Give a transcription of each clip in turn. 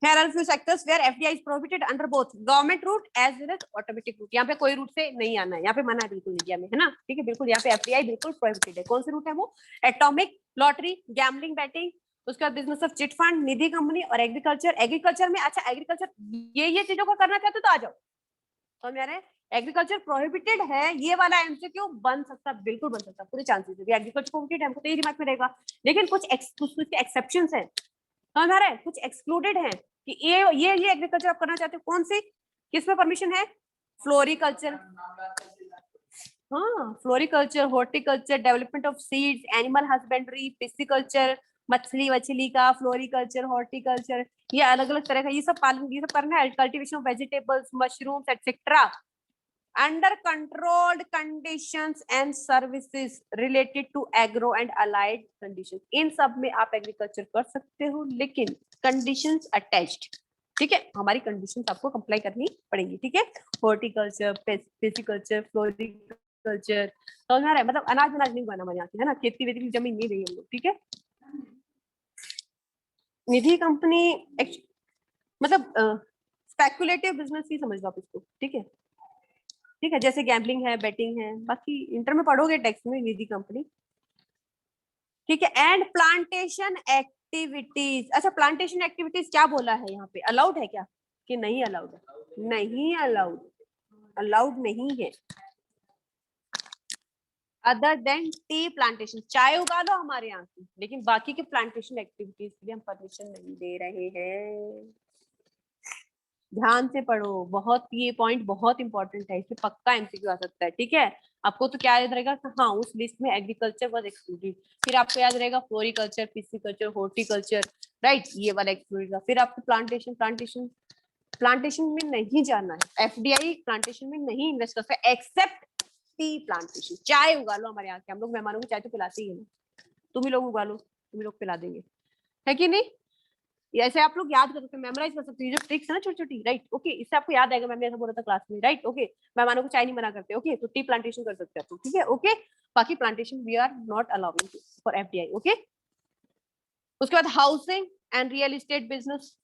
Here are few sectors where FDI is prohibited under both government route as well as automatic route. यहाँ पे कोई root से नहीं आना है, यहाँ पे मना है बिल्कुल इंडिया में, है ना, ठीक है, बिल्कुल यहाँ पे FDI बिल्कुल प्रोहिबिटेड है। कौन से रूट है वो? एटॉमिक, लॉटरी, गैम्बलिंग, बैटिंग, उसके बाद business of chit fund, Nidhi company और एग्रीकल्चर। एग्रीकल्चर में, अच्छा एग्रीकल्चर ये चीजों को करना चाहते हो तो आ जाओ, समझ में आ रहा है? एग्रीकल्चर प्रोहिबिटेड है, ये वाला एमसीक्यू बन सकता, बिल्कुल बन सकता, पूरे चांसेस है एग्रीकल्चर प्रोहिबिटेड, हमको तो ये दिमाग में रहेगा। लेकिन कुछ एक्सेप्शंस हैं, समझ में आ रहा है? कुछ एक्सक्लूडेड है कि ये एग्रीकल्चर आप करना चाहते हो, कौन सी, किसमें परमिशन है? फ्लोरिकल्चर, हाँ, floriculture, horticulture, development of seeds, animal husbandry, pisciculture, मछली का, फ्लोरिकल्चर, हॉर्टिकल्चर, ये अलग अलग तरह का ये सब पालन, ये सब करना है। Cultivation of vegetables, mushrooms etcetera under controlled conditions and services related to agro and allied conditions. इन सब में आप एग्रीकल्चर कर सकते हो, लेकिन कंडीशंस अटैच्ड, ठीक है, हमारी कंडीशंस आपको कंप्लाई करनी पड़ेंगी, ठीक है। हॉर्टिकल्चर, पिस्सिकल्चर, फ्लोरिकल्चर, समझ में आ रहा है? मतलब अनाज नहीं उगाना हमारे यहाँ, है ना, खेती वेती की जमीन नहीं देंगे हम लोग, ठीक है। निधि कंपनी मतलब स्पेकुलेटिव बिजनेस ही समझ लो आप इसको, ठीक है, ठीक है, जैसे गैम्बलिंग है, बेटिंग है, बाकी इंटर में पढ़ोगे टेक्स्ट में निधि कंपनी, ठीक है। एंड प्लांटेशन एक्टिविटीज, अच्छा प्लांटेशन एक्टिविटीज क्या बोला है यहाँ पे, अलाउड है क्या कि नहीं अलाउड है? नहीं अलाउड, अलाउड नहीं है। अदर देन टी प्लांटेशन, चाय उगा लो हमारे यहाँ की, लेकिन बाकी के प्लांटेशन एक्टिविटीज के लिए हम परमिशन नहीं दे रहे हैं। ध्यान से पढ़ो, बहुत ये पॉइंट बहुत इंपॉर्टेंट है, इसमें पक्का एमसीक्यू आ सकता है, ठीक है। आपको तो क्या याद रहेगा, हाँ उस लिस्ट में एग्रीकल्चर वाज एक्सक्लूडेड, फिर आपको याद रहेगा फ्लोरिकल्चर, पिस्सिकल्चर, हॉर्टिकल्चर, राइट, ये वाला एक्सक्लूडेड, फिर आपको प्लांटेशन में नहीं जाना है, एफडीआई प्लांटेशन में नहीं इन्वेस्ट कर सकता एक्सेप्ट टी प्लांटेशन। चाय उगा लो हमारे यहाँ के, हम लोग मेहमानों को चाय तो पिलाते ही है ना, तुम ही लोग उगा लो, तुम ही लोग पिला देंगे, है कि नहीं? ऐसे आप लोग याद कर सकते हैं, मेमोराइज कर सकते हैं, जो ट्रिक्स है ना छोटी छोटी, राइट, ओके, इससे आपको याद आएगा, मैंने ऐसा बोला था क्लास में, राइट, ओके। मेहमानों को चाय नहीं मना करते, ओके, तो टी प्लांटेशन कर सकते हैं, ठीक है, ओके। बाकी plantation we are not allowing for FDI, okay. उसके बाद housing and real estate business,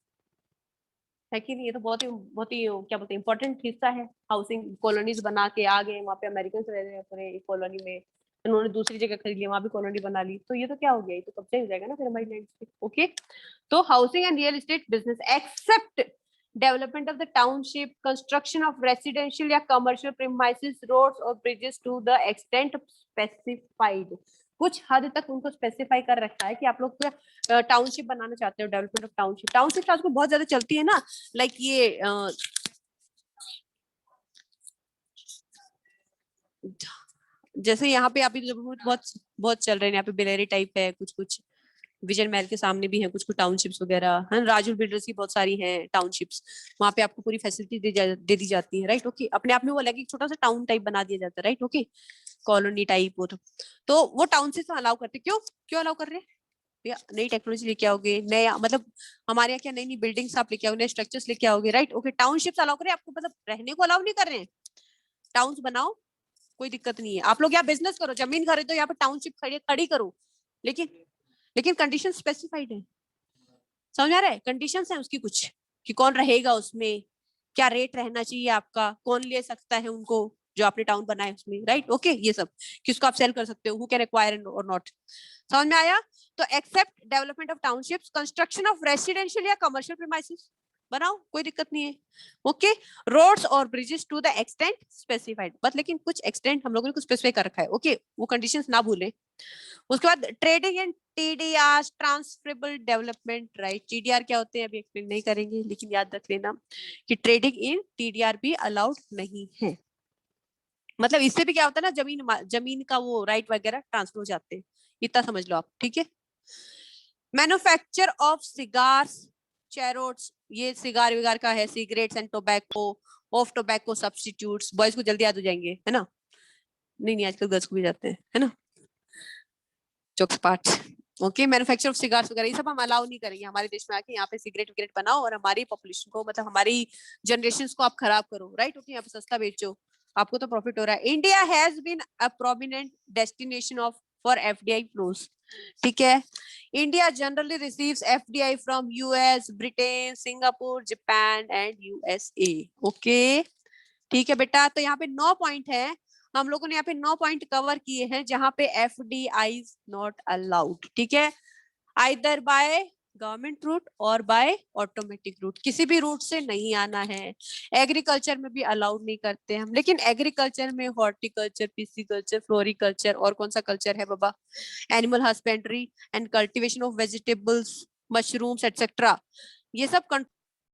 है कि नहीं? ये तो बहुत ही क्या बोलते हैं इंपॉर्टेंट हिस्सा है। हाउसिंग कॉलोनीज बना के आ गए, वहाँ पे अमेरिकन रह रहे हैं पूरे एक कॉलोनी में, उन्होंने दूसरी जगह खरीद लिया, वहां भी कॉलोनी बना ली, तो ये तो क्या हो गया, ये तो कब्जा हो जाएगा ना फिर हमारी लैंड पे, ओके। तो housing and real estate business except development of the township, construction of residential या कमर्शियल प्रीमाइसेस, रोड्स और bridges to the extent specified. कुछ हद तक उनको स्पेसिफाई कर रखा है कि आप लोग टाउनशिप बनाना चाहते हो, डेवलपमेंट ऑफ टाउनशिप आजकल बहुत ज्यादा चलती है ना, लाइक ये जैसे यहाँ पे अभी बहुत बहुत चल रहे हैं, यहाँ पे बिलेरी टाइप है, कुछ कुछ विजन महल के सामने भी है कुछ कुछ टाउनशिप्स वगैरह, है राजू बिल्डर्स की बहुत सारी हैं टाउनशिप्स, वहाँ पे आपको पूरी फैसिलिटी दे दी जाती है, राइट, ओके। अपने आप में वो अलग एक छोटा सा टाउन टाइप बना दिया जाता है, राइट, ओके, कॉलोनी टाइप वो तो वो टाउनशिप्स अलाउ करते, क्यों क्यों अलाउ कर रहे हैं? नई टेक्नोलॉजी लेके आओगे, नया मतलब हमारे यहाँ क्या नई नई बिल्डिंग्स आप लेके आओगे, नए स्ट्रक्चर्स लेके आओगे, राइट, ओके। टाउनशिप्स अलाउ कर रहे हैं आपको, मतलब रहने को अलाउ नहीं कर रहे हैं, टाउन्स बनाओ कोई दिक्कत नहीं है, आप लोग यहाँ बिजनेस करो, जमीन खरीदो, यहाँ पे टाउनशिप खड़ी करो, लेकिन कंडीशन स्पेसिफाइड है, समझ आ रहा है? कंडीशन है उसकी कुछ, कि कौन रहेगा उसमें, क्या रेट रहना चाहिए आपका, कौन ले सकता है उनको जो आपने टाउन बनाए उसमें, राइट, ओके, ये सब किसको आप सेल कर सकते हो, हु कैन एक्वायर और नॉट, समझ में आया? तो except development of townships, construction of residential या कमर्शियल प्रीमाइसेस बनाओ, कोई दिक्कत नहीं है, ओके। रोड्स और bridges to the extent specified, but लेकिन कुछ एक्सटेंट हम लोगों ने कुछ स्पेसिफाई कर रखा है, ओके, वो कंडीशंस ना भूलें। उसके बाद trading and TDR, transferable development right, TDR क्या होते हैं अभी एक्सप्लेन नहीं करेंगे, लेकिन याद रख लेना कि ट्रेडिंग इन टीडीआर भी अलाउड नहीं है। मतलब इससे भी क्या होता है ना, जमीन का वो राइट वगैरह ट्रांसफर हो जाते हैं, इतना समझ लो आप, ठीक है। मैन्युफैक्चर ऑफ सिगार्स, चैरोट्स, ये सिगार विगार का है, cigarettes and tobacco, of tobacco substitutes, boys को जल्दी याद हो जाएंगे, है ना? नहीं आजकल गर्ल्स को भी जाते हैं, है ना, jokes part, okay. Manufacture of cigars वगैरह ये सब हम अलाउ नहीं करेंगे हमारे देश में आके, यहाँ पे सिगरेट विगरेट बनाओ और हमारी पॉपुलेशन को, मतलब हमारी जनरेशन को आप खराब करो, राइट, ओके, यहाँ पे सस्ता बेचो, आपको तो प्रॉफिट हो रहा है। India has been a prominent destination of for FDI flows, ठीक है। India generally receives FDI from US, Britain, Singapore, Japan and USA. Okay, ठीक है बेटा, तो यहाँ पे 9 पॉइंट है। हम लोगों ने यहाँ पे 9 पॉइंट कवर किए हैं जहां पे एफडीआई नॉट अलाउड। ठीक है, आइदर बाय गवर्नमेंट रूट और बाय ऑटोमेटिक रूट, किसी भी रूट से नहीं आना है। एग्रीकल्चर में भी अलाउड नहीं करते हम, लेकिन एग्रीकल्चर में हॉर्टिकल्चर, पिसिकल्चर, फ्लोरिकल्चर और कौन सा कल्चर है बाबा, animal husbandry and cultivation of vegetables, mushrooms etcetera, ये सब